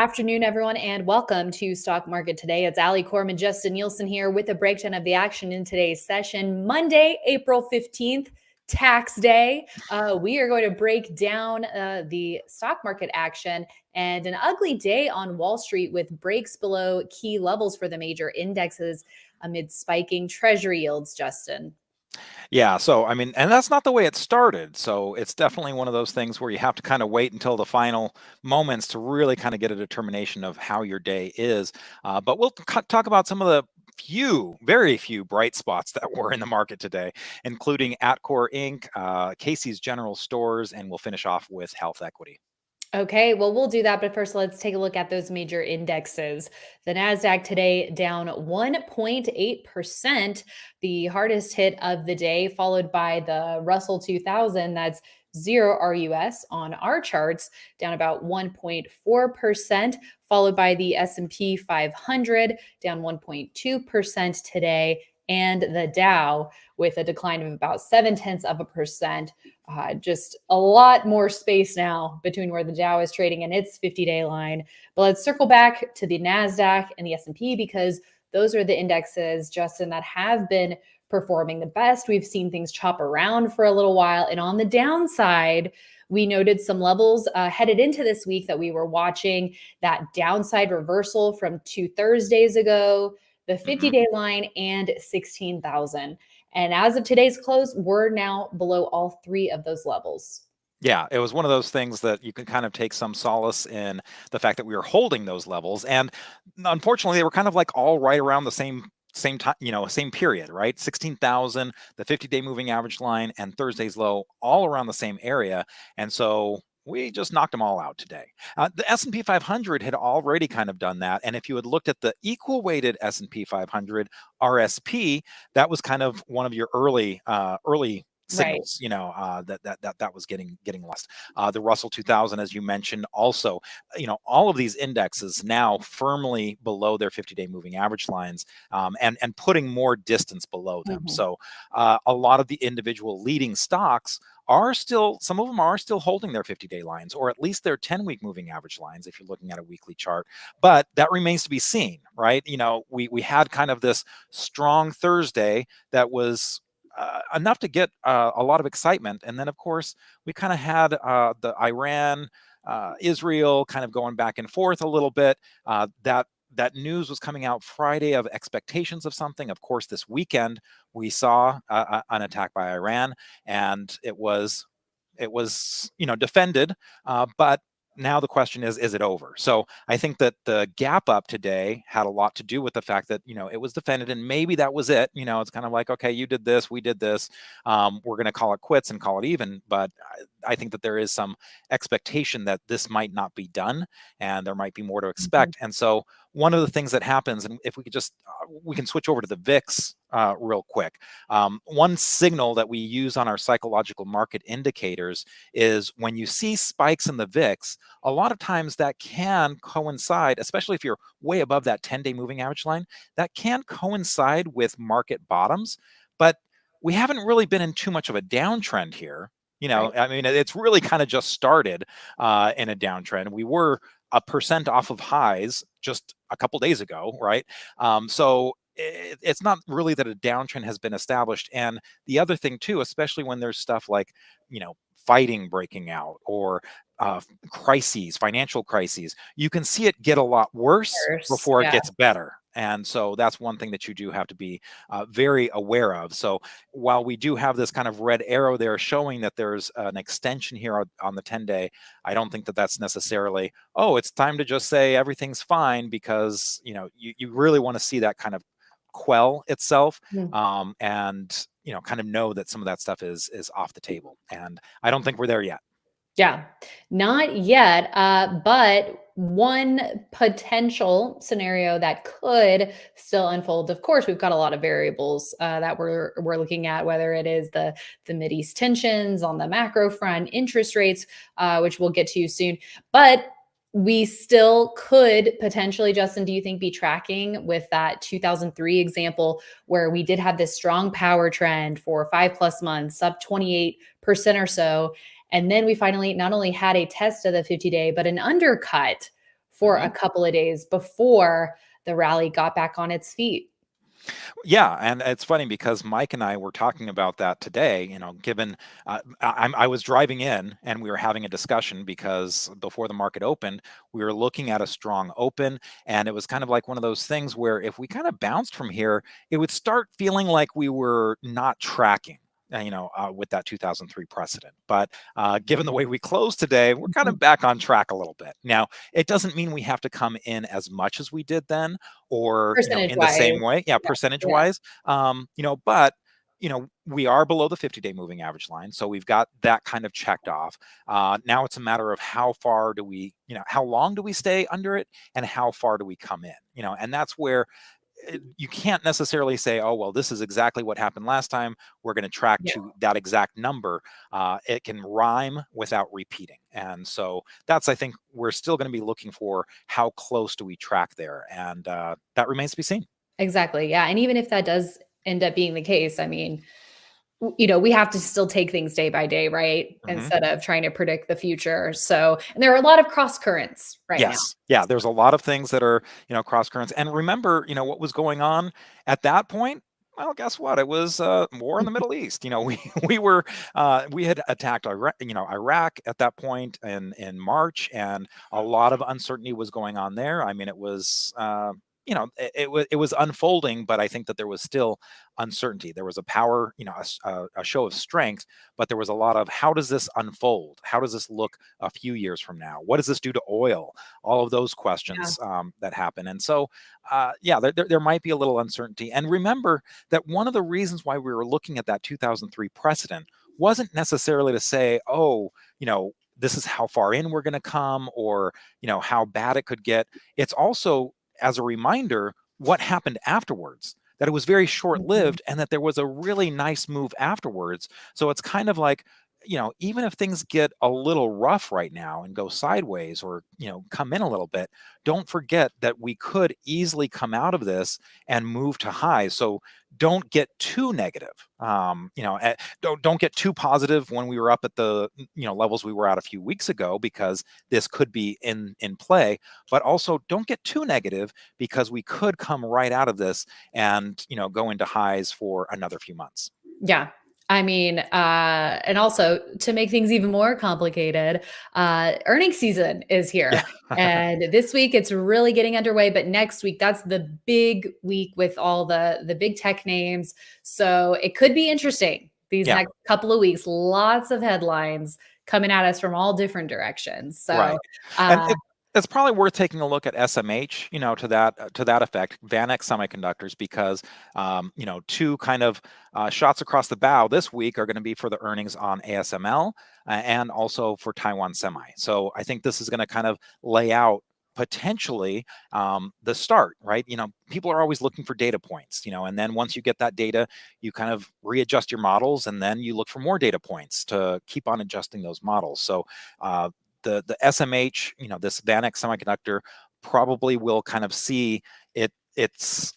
afternoon, everyone, and welcome to Stock Market Today. It's Coram and Justin Nielsen here with a breakdown of the action in today's session. Monday, April 15th, tax day. We are going to break down the stock market action and an ugly day on Wall Street with breaks below key levels for the major indexes amid spiking Treasury yields, Justin. Yeah, so I mean, and that's not the way it started. So it's definitely one of those things where you have to kind of wait until the final moments to really kind of get a determination of how your day is. But we'll talk about some of the very few bright spots that were in the market today, including Atkore Inc., Casey's General Stores, and we'll finish off with HealthEquity. Okay, well, we'll do that. But first, let's take a look at those major indexes. The NASDAQ today down 1.8%, the hardest hit of the day, followed by the Russell 2000, that's 0 RUS on our charts, down about 1.4%, followed by the S&P 500, down 1.2% today, and the Dow with a decline of about 0.7%. Just a lot more space now between where the Dow is trading and its 50-day line. But let's circle back to the NASDAQ and the S&P because those are the indexes, Justin, that have been performing the best. We've seen things chop around for a little while. And on the downside, we noted some levels headed into this week that we were watching, that downside reversal from 2 Thursdays ago, the 50-day line, and 16,000. And as of today's close, we're now below all three of those levels. Yeah, it was one of those things that you can kind of take some solace in the fact that we were holding those levels. And unfortunately, they were kind of like all right around the same time, same period, right? 16,000, the 50-day moving average line, and Thursday's low, all around the same area. And so we just knocked them all out today. The S&P 500 had already kind of done that. And if you had looked at the equal weighted S&P 500 RSP, that was kind of one of your early signals, that was getting lost. The Russell 2000, as you mentioned, also, all of these indexes now firmly below their 50-day moving average lines, and putting more distance below them. So a lot of the individual leading stocks some of them are still holding their 50-day lines, or at least their 10-week moving average lines if you're looking at a weekly chart. But that remains to be seen, right? We had kind of this strong Thursday that was enough to get a lot of excitement. And then, of course, we kind of had the Iran, Israel kind of going back and forth a little bit. That news was coming out Friday of expectations of something. Of course, this weekend we saw an attack by Iran, and it was defended, but now the question is it over? So I think that the gap up today had a lot to do with the fact that, it was defended, and maybe that was it. It's kind of like, okay, you did this, we did this. We're going to call it quits and call it even. But I think that there is some expectation that this might not be done, and there might be more to expect. And so one of the things that happens, and if we could just, we can switch over to the VIX real quick. One signal that we use on our psychological market indicators is when you see spikes in the VIX, a lot of times that can coincide, especially if you're way above that 10-day moving average line, that can coincide with market bottoms. But we haven't really been in too much of a downtrend here. Right. I mean, it's really kind of just started in a downtrend. We were 1% off of highs just a couple days ago, right? So it's not really that a downtrend has been established. And the other thing too, especially when there's stuff like, fighting breaking out, or crises, financial crises, you can see it get a lot worse before it gets better. And so that's one thing that you do have to be very aware of. So while we do have this kind of red arrow there showing that there's an extension here on the 10-day, I don't think that that's necessarily, it's time to just say everything's fine, because, you really want to see that kind of quell itself, and, kind of know that some of that stuff is off the table. And I don't think we're there yet. Yeah, not yet. But one potential scenario that could still unfold. Of course, we've got a lot of variables that we're looking at, whether it is the Mideast tensions on the macro front, interest rates, which we'll get to soon. But we still could potentially, Justin, do you think, be tracking with that 2003 example where we did have this strong power trend for 5+ months, up 28% or so. And then we finally not only had a test of the 50-day, but an undercut for a couple of days before the rally got back on its feet. Yeah, and it's funny because Mike and I were talking about that today. Given I was driving in and we were having a discussion because before the market opened, we were looking at a strong open, and it was kind of like one of those things where if we kind of bounced from here, it would start feeling like we were not tracking. With that 2003 precedent. But given the way we closed today, we're kind of back on track a little bit. Now, it doesn't mean we have to come in as much as we did then, or Percentage in the wise. same way. Yeah, percentage wise. But we are below the 50-day moving average line, so we've got that kind of checked off. Now it's a matter of how far do we, how long do we stay under it, and how far do we come in? And that's where you can't necessarily say, oh, well, this is exactly what happened last time, we're going to track to that exact number. It can rhyme without repeating. And so that's, I think, we're still going to be looking for how close do we track there. And that remains to be seen. Exactly. Yeah. And even if that does end up being the case, I mean, we have to still take things day by day, right? Instead of trying to predict the future. So, and there are a lot of cross currents right now. Yeah, there's a lot of things that are, cross currents. And remember, what was going on at that point? Well, guess what? It was war in the Middle East. We had attacked Iraq at that point in March, and a lot of uncertainty was going on there. I mean, it was it was unfolding, but I think that there was still uncertainty. There was a power, a show of strength, but there was a lot of how does this unfold? How does this look a few years from now? What does this do to oil? All of those questions that happen. And so, there might be a little uncertainty. And remember that one of the reasons why we were looking at that 2003 precedent wasn't necessarily to say, oh, this is how far in we're going to come, or, how bad it could get. It's also, as a reminder, what happened afterwards, that it was very short-lived and that there was a really nice move afterwards. So it's kind of like, even if things get a little rough right now and go sideways, or, come in a little bit, don't forget that we could easily come out of this and move to highs. So don't get too negative. Don't get too positive when we were up at the levels we were at a few weeks ago, because this could be in play. But also don't get too negative, because we could come right out of this and go into highs for another few months. Yeah. I mean, and also to make things even more complicated, earnings season is here. And this week it's really getting underway, but next week, that's the big week with all the big tech names. So it could be interesting these next couple of weeks. Lots of headlines coming at us from all different directions. So, right. And it's probably worth taking a look at SMH, to that effect, Vanex Semiconductors, because two kind of shots across the bow this week are going to be for the earnings on ASML and also for Taiwan Semi. So I think this is going to kind of lay out potentially the start, right? People are always looking for data points, and then once you get that data, you kind of readjust your models, and then you look for more data points to keep on adjusting those models. So the SMH, this Vanex Semiconductor, probably will kind of see its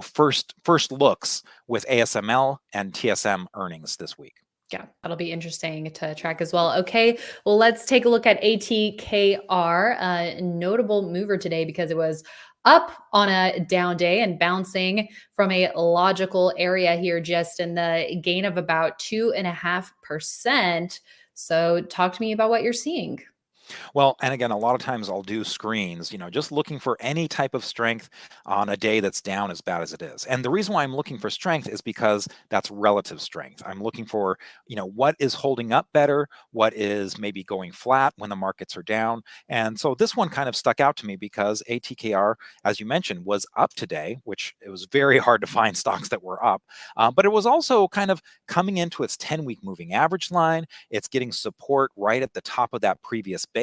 first looks with ASML and TSM earnings this week. Yeah, that'll be interesting to track as well. Okay, well, let's take a look at ATKR, a notable mover today because it was up on a down day and bouncing from a logical area here, just in the gain of about 2.5%. So talk to me about what you're seeing. Well, and again, a lot of times I'll do screens, just looking for any type of strength on a day that's down as bad as it is. And the reason why I'm looking for strength is because that's relative strength. I'm looking for, what is holding up better, what is maybe going flat when the markets are down. And so this one kind of stuck out to me because ATKR, as you mentioned, was up today, which it was very hard to find stocks that were up. But it was also kind of coming into its 10-week moving average line. It's getting support right at the top of that previous base.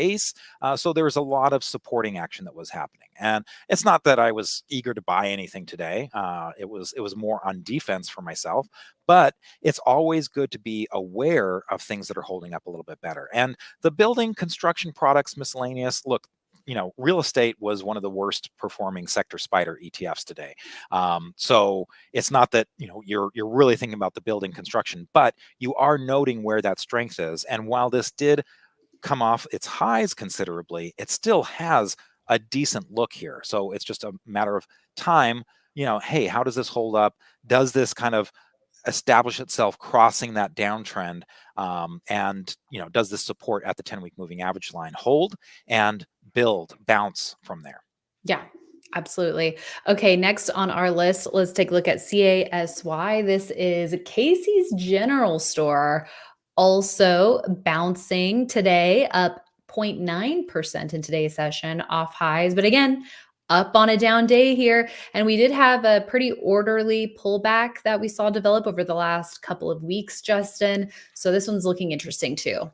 So there was a lot of supporting action that was happening. And it's not that I was eager to buy anything today. It was more on defense for myself. But it's always good to be aware of things that are holding up a little bit better. And the building, construction products, miscellaneous, look, real estate was one of the worst performing sector spider ETFs today. So it's not that, you're really thinking about the building construction, but you are noting where that strength is. And while this did come off its highs considerably, it still has a decent look here. So it's just a matter of time, hey, how does this hold up? Does this kind of establish itself crossing that downtrend? And does this support at the 10-week moving average line hold and bounce from there? Yeah, absolutely. Okay, next on our list, let's take a look at CASY. This is Casey's General Store, also bouncing today, up 0.9% in today's session, off highs. But again, up on a down day here. And we did have a pretty orderly pullback that we saw develop over the last couple of weeks, Justin. So this one's looking interesting too.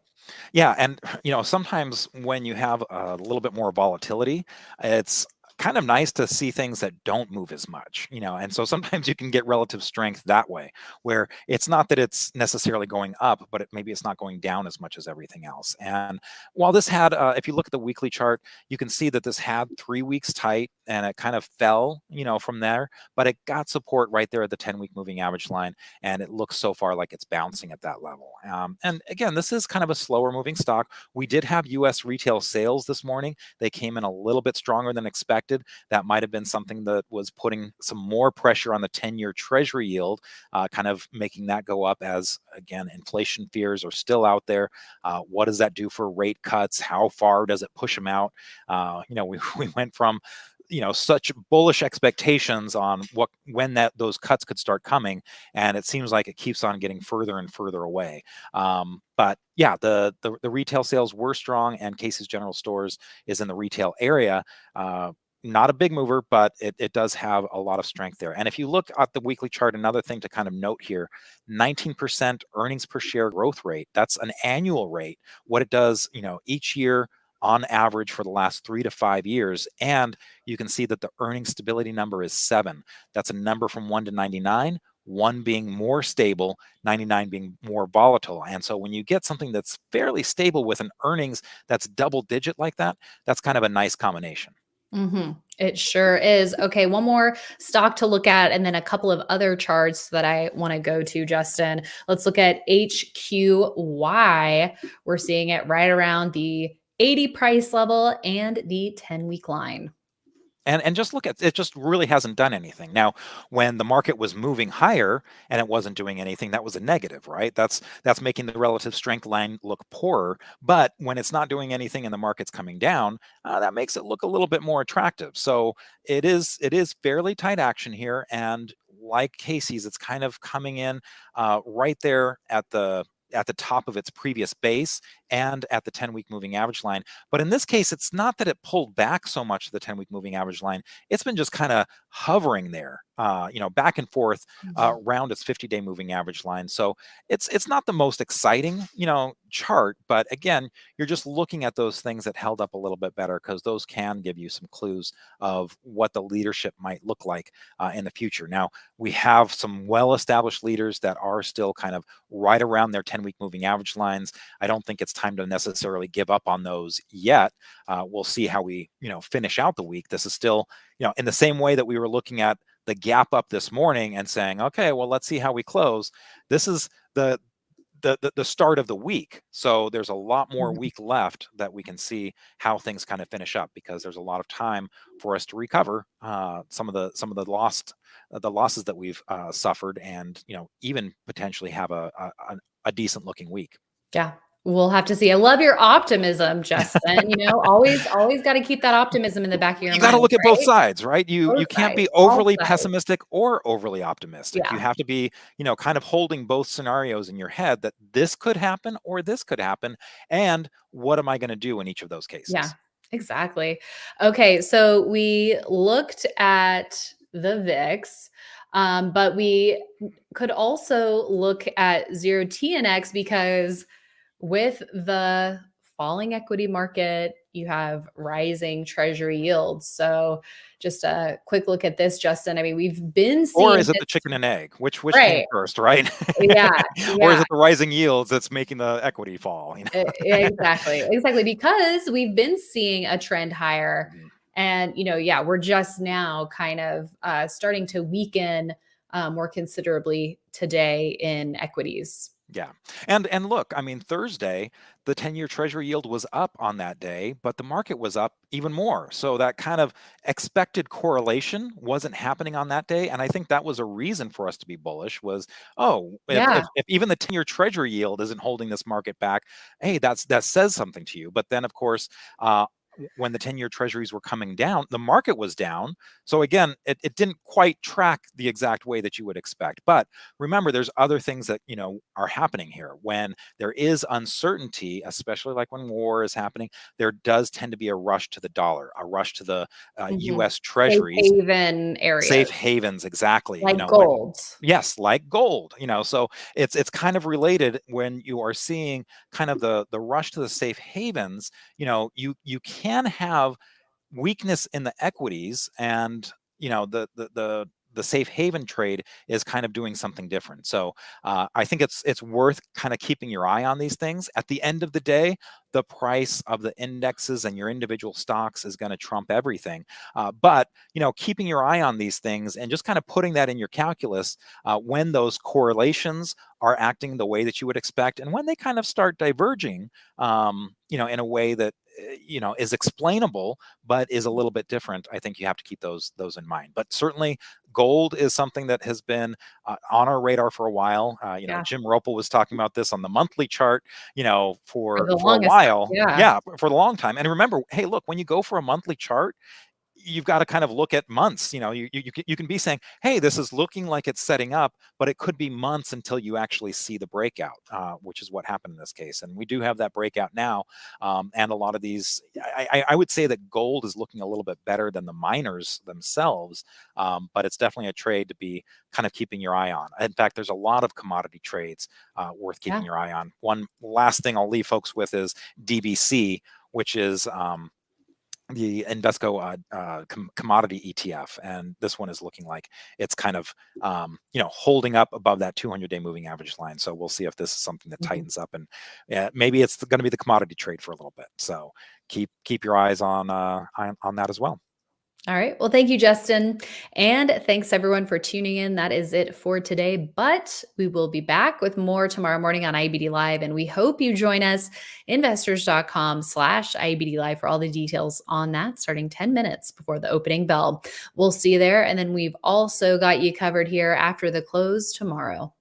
Yeah, and sometimes when you have a little bit more volatility, it's kind of nice to see things that don't move as much, and so sometimes you can get relative strength that way, where it's not that it's necessarily going up, but maybe it's not going down as much as everything else. And while this had, if you look at the weekly chart, you can see that this had 3 weeks tight and it kind of fell, from there, but it got support right there at the 10-week moving average line, and it looks so far like it's bouncing at that level. And again, this is kind of a slower moving stock. We did have U.S. retail sales this morning. They came in a little bit stronger than expected. That might have been something that was putting some more pressure on the 10-year Treasury yield, kind of making that go up as, again, inflation fears are still out there. What does that do for rate cuts? How far does it push them out? We went from such bullish expectations on when those cuts could start coming, and it seems like it keeps on getting further and further away. But yeah, the retail sales were strong, and Casey's General Stores is in the retail area. Not a big mover, but it does have a lot of strength there. And if you look at the weekly chart, another thing to kind of note here, 19% earnings per share growth rate. That's an annual rate. What it does, each year on average for the last 3 to 5 years. And you can see that the earnings stability number is 7. That's a number from 1 to 99, 1 being more stable, 99 being more volatile. And so when you get something that's fairly stable with an earnings that's double digit like that, that's kind of a nice combination. It sure is. Okay, one more stock to look at, and then a couple of other charts that I want to go to, Justin. Let's look at HQY. We're seeing it right around the 80 price level and the 10-week line. And just look at it, just really hasn't done anything. Now, when the market was moving higher and it wasn't doing anything, that was a negative, right? That's making the relative strength line look poorer. But when it's not doing anything and the market's coming down, that makes it look a little bit more attractive. So it is fairly tight action here, and like Casey's, it's kind of coming in right there at the top of its previous base and at the 10-week moving average line. But in this case, it's not that it pulled back so much to the 10-week moving average line. It's been just kind of hovering there, back and forth around its 50-day moving average line. So it's not the most exciting, chart. But again, you're just looking at those things that held up a little bit better, because those can give you some clues of what the leadership might look like in the future. Now, we have some well-established leaders that are still kind of right around their 10-week moving average lines. I don't think it's time to necessarily give up on those yet. We'll see how we, finish out the week. This is still, in the same way that we were looking at the gap up this morning and saying, okay, well, let's see how we close. This is the start of the week. So there's a lot more week left that we can see how things kind of finish up, because there's a lot of time for us to recover some of the losses that we've suffered, and even potentially have a decent looking week. Yeah. We'll have to see. I love your optimism, Justin. Always got to keep that optimism in the back of your You mind. got to look at both Right? sides, right? You Both can't be sides, all overly sides. pessimistic or overly optimistic. Yeah. You have to be, kind of holding both scenarios in your head, that this could happen or this could happen, and what am I going to do in each of those Yeah, cases? exactly. Okay, so we looked at the VIX, but we could also look at 0 TNX, because with the falling equity market, you have rising treasury yields. So just a quick look at this, Justin. I mean, we've been Or seeing is it this, the chicken and egg? Which came right? first, right? Yeah, Or is yeah. it the rising yields that's making the equity fall? Exactly, exactly, because we've been seeing a trend higher, Mhm. and yeah, we're just now kind of starting to weaken more considerably today in equities. Yeah. And look, I mean, Thursday, the 10-year Treasury yield was up on that day, but the market was up even more. So that kind of expected correlation wasn't happening on that day. And I think that was a reason for us to be bullish was, oh, Yeah. if even the 10-year Treasury yield isn't holding this market back, hey, that says something to you. But then, of course, when the 10-year treasuries were coming down, the market was down. So again, it didn't quite track the exact way that you would expect. But remember, there's other things that are happening here. When there is uncertainty, especially like when war is happening, there does tend to be a rush to the dollar, a rush to the Mhm. U.S. Safe treasuries. haven Safe areas havens, exactly. like gold. Yes, like gold. So it's kind of related when you are seeing kind of the rush to the safe havens. You can have weakness in the equities, and the safe haven trade is kind of doing something different. So I think it's worth kind of keeping your eye on these things. At the end of the day, the price of the indexes and your individual stocks is going to trump everything. But keeping your eye on these things and just kind of putting that in your calculus when those correlations are acting the way that you would expect, and when they kind of start diverging, in a way that is explainable but is a little bit different. I think you have to keep those in mind. But certainly, gold is something that has been on our radar for a while. Yeah. Jim Ropel was talking about this on the monthly chart, For the for a longest time. while. Yeah. Yeah, for the long time. And remember, hey, look, when you go for a monthly chart, you've got to kind of look at months. You can be saying, hey, this is looking like it's setting up, but it could be months until you actually see the breakout, which is what happened in this case. And we do have that breakout now. And a lot of these, I would say that gold is looking a little bit better than the miners themselves, but it's definitely a trade to be kind of keeping your eye on. In fact, there's a lot of commodity trades worth keeping Yeah. your eye on. One last thing I'll leave folks with is DBC, which is the Invesco commodity ETF, and this one is looking like it's kind of holding up above that 200-day moving average line. So we'll see if this is something that Mhm. tightens up, and maybe it's going to be the commodity trade for a little bit. So keep your eyes on that as well. All right. Well, thank you, Justin. And thanks everyone for tuning in. That is it for today. But we will be back with more tomorrow morning on IBD Live. And we hope you join us, investors.com/IBD Live, for all the details on that, starting 10 minutes before the opening bell. We'll see you there. And then we've also got you covered here after the close tomorrow.